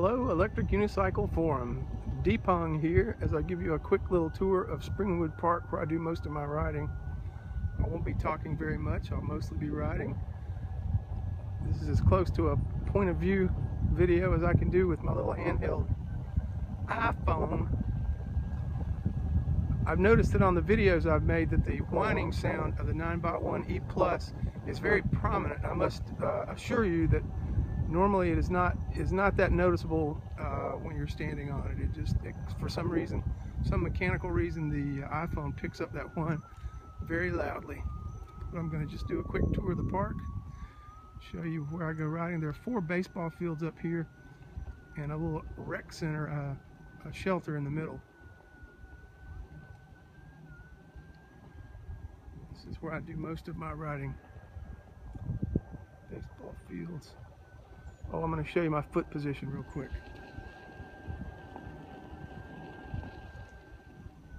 Hello, Electric Unicycle Forum. Deepong here as I give you a quick little tour of Springwood Park where I do most of my riding. I won't be talking very much, I'll mostly be riding. This is as close to a point of view video as I can do with my little handheld iPhone. I've noticed that on the videos I've made that the whining sound of the Ninebot One E Plus is very prominent. I must assure you that normally it is not that noticeable when you're standing on it. For some reason, some mechanical reason, the iPhone picks up that whine very loudly. But I'm going to just do a quick tour of the park, show you where I go riding. There are 4 baseball fields up here and a little rec center, a shelter in the middle. This is where I do most of my riding. Baseball fields. Oh, I'm going to show you my foot position real quick.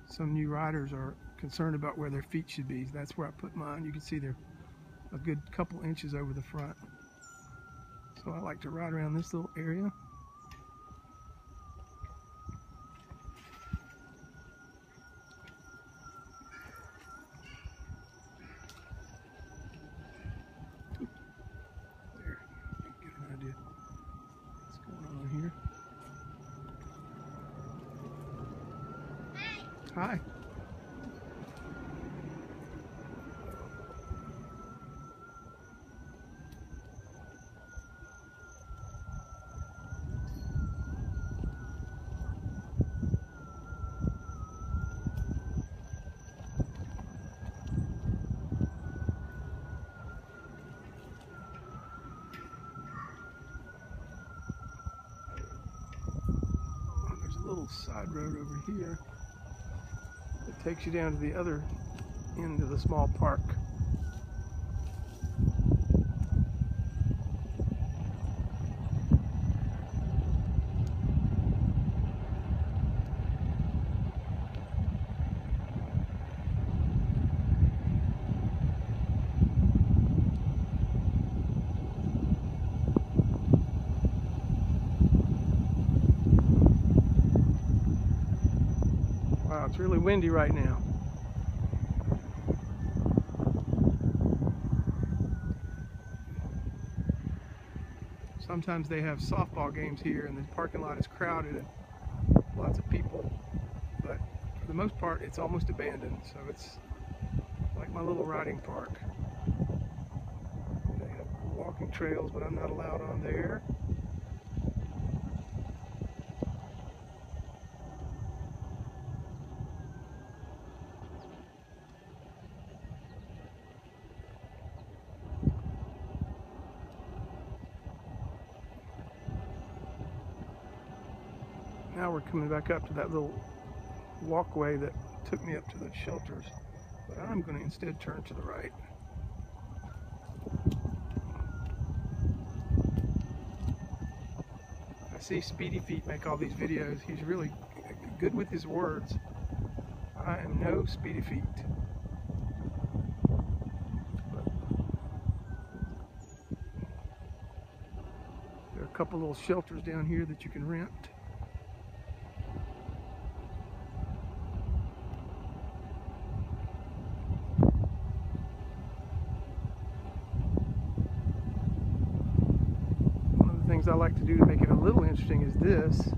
Some new riders are concerned about where their feet should be. That's where I put mine. You can see they're a good couple inches over the front. So I like to ride around this little area. There, you get an idea what's going on here. Hi. There's a little side road over here that takes you down to the other end of the small park. Wow, it's really windy right now. Sometimes they have softball games here and the parking lot is crowded and lots of people, but for the most part it's almost abandoned, so it's like my little riding park. They have walking trails, but I'm not allowed on there. Now we're coming back up to that little walkway that took me up to the shelters, but I'm going to instead turn to the right. I see Speedy Feet make all these videos. He's really good with his words. I am no Speedy Feet. There are a couple little shelters down here that you can rent. Things I like to do to make it a little interesting is this.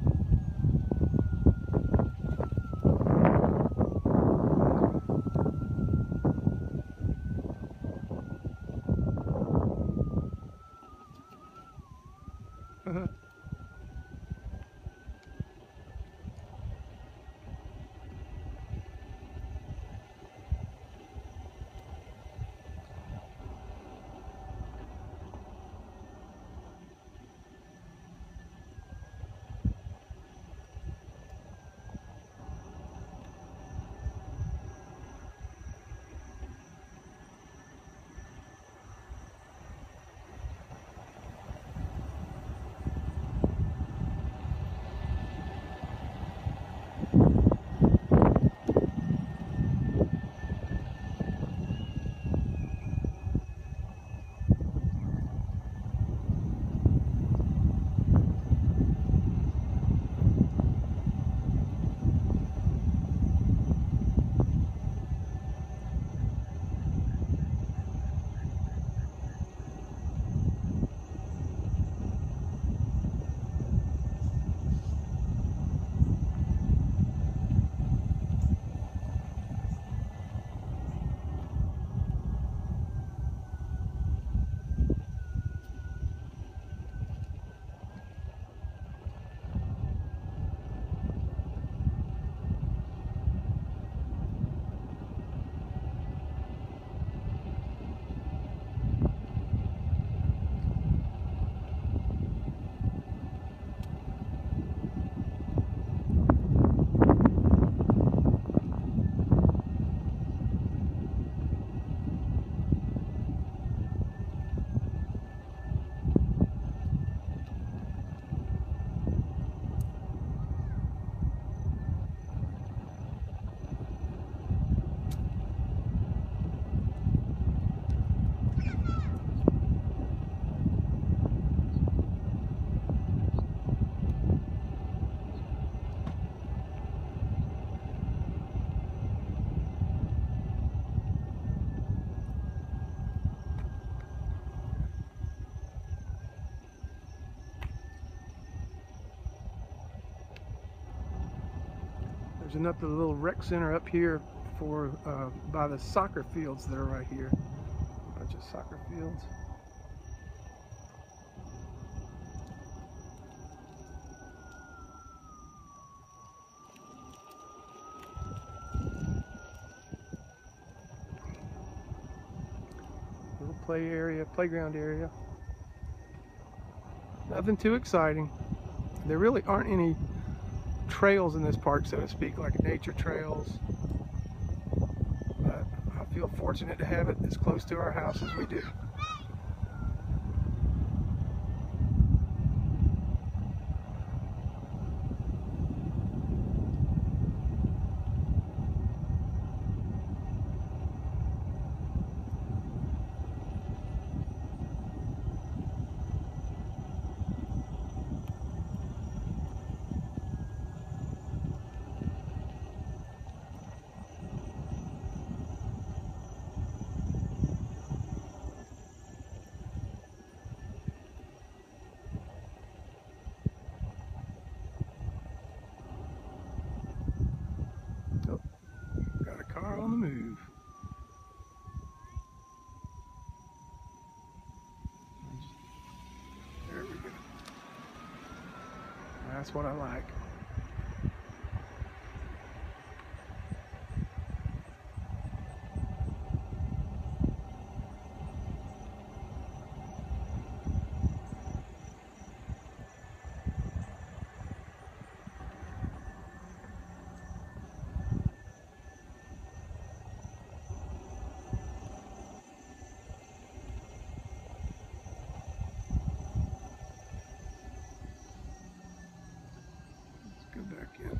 There's another little rec center up here for by the soccer fields that are right here. A bunch of soccer fields. Little play area, playground area. Nothing too exciting. There really aren't any trails in this park, so to speak, like nature trails. But I feel fortunate to have it as close to our house as we do. On the move. There we go. That's what I like. Go back in.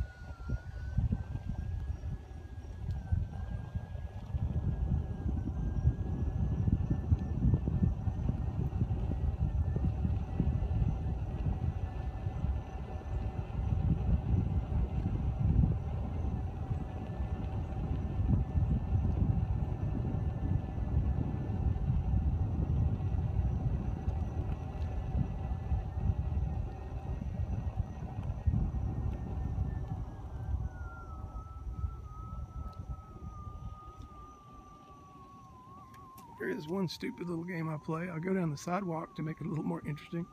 There is one stupid little game I play. I'll go down the sidewalk to make it a little more interesting.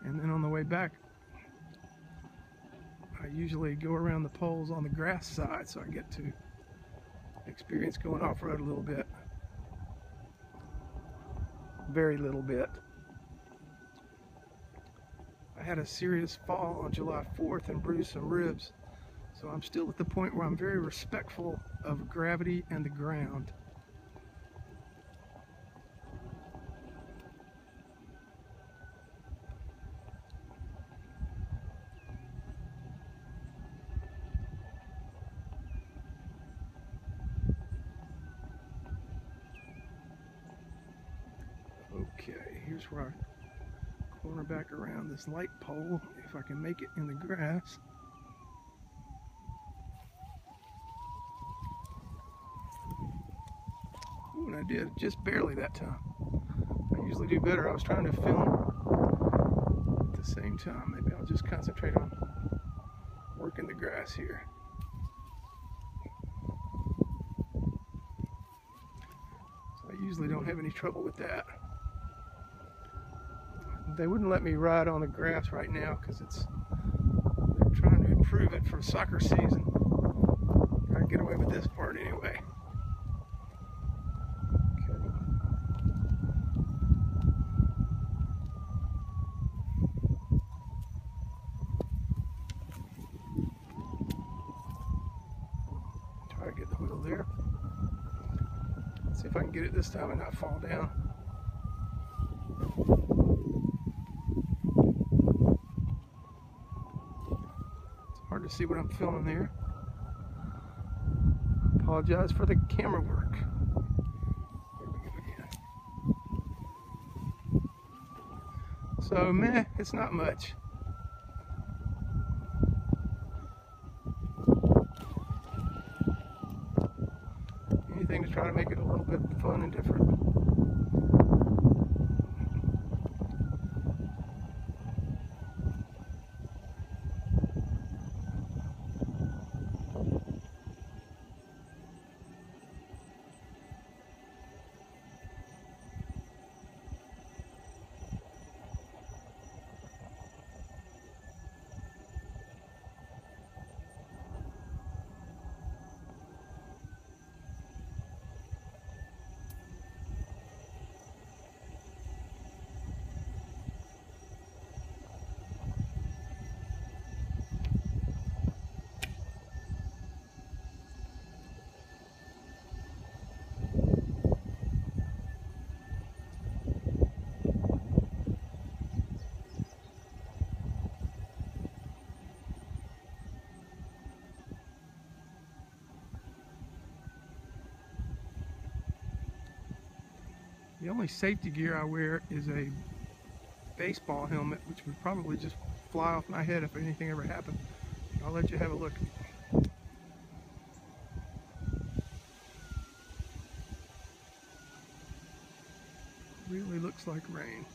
And then on the way back, I usually go around the poles on the grass side so I get to experience going off-road a little bit. Very little bit. I had a serious fall on July 4th and bruised some ribs. So I'm still at the point where I'm very respectful of gravity and the ground. Okay, here's where I corner back around this light pole, if I can make it in the grass. Ooh, and I did, just barely that time. I usually do better. I was trying to film at the same time. Maybe I'll just concentrate on working the grass here. So I usually don't have any trouble with that. They wouldn't let me ride on the grass right now because they're trying to improve it for soccer season. I can get away with this part anyway. Okay. Try to get the wheel there. Let's see if I can get it this time and not fall down. Hard to see what I'm filming there. Apologize for the camera work. There we go again. So, meh, it's not much. Anything to try to make it a little bit fun and different. The only safety gear I wear is a baseball helmet, which would probably just fly off my head if anything ever happened. I'll let you have a look. Really looks like rain.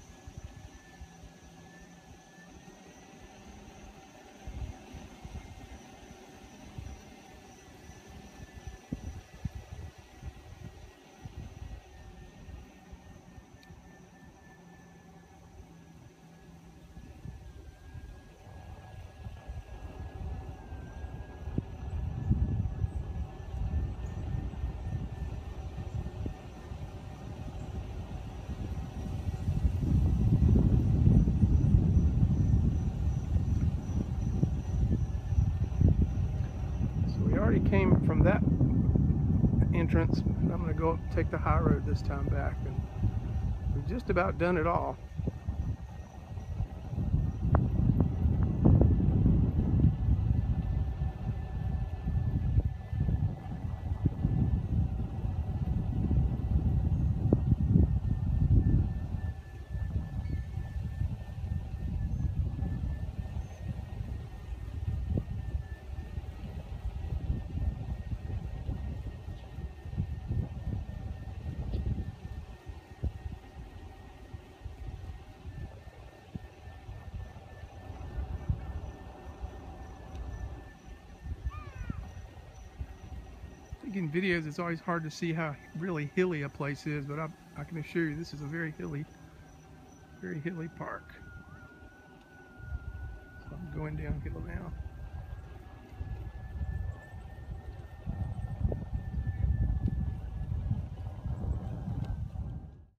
Already came from that entrance. I'm going to go up and take the high road this time back, and we've just about done it all. In videos, it's always hard to see how really hilly a place is, but I can assure you this is a very hilly park. So I'm going downhill now.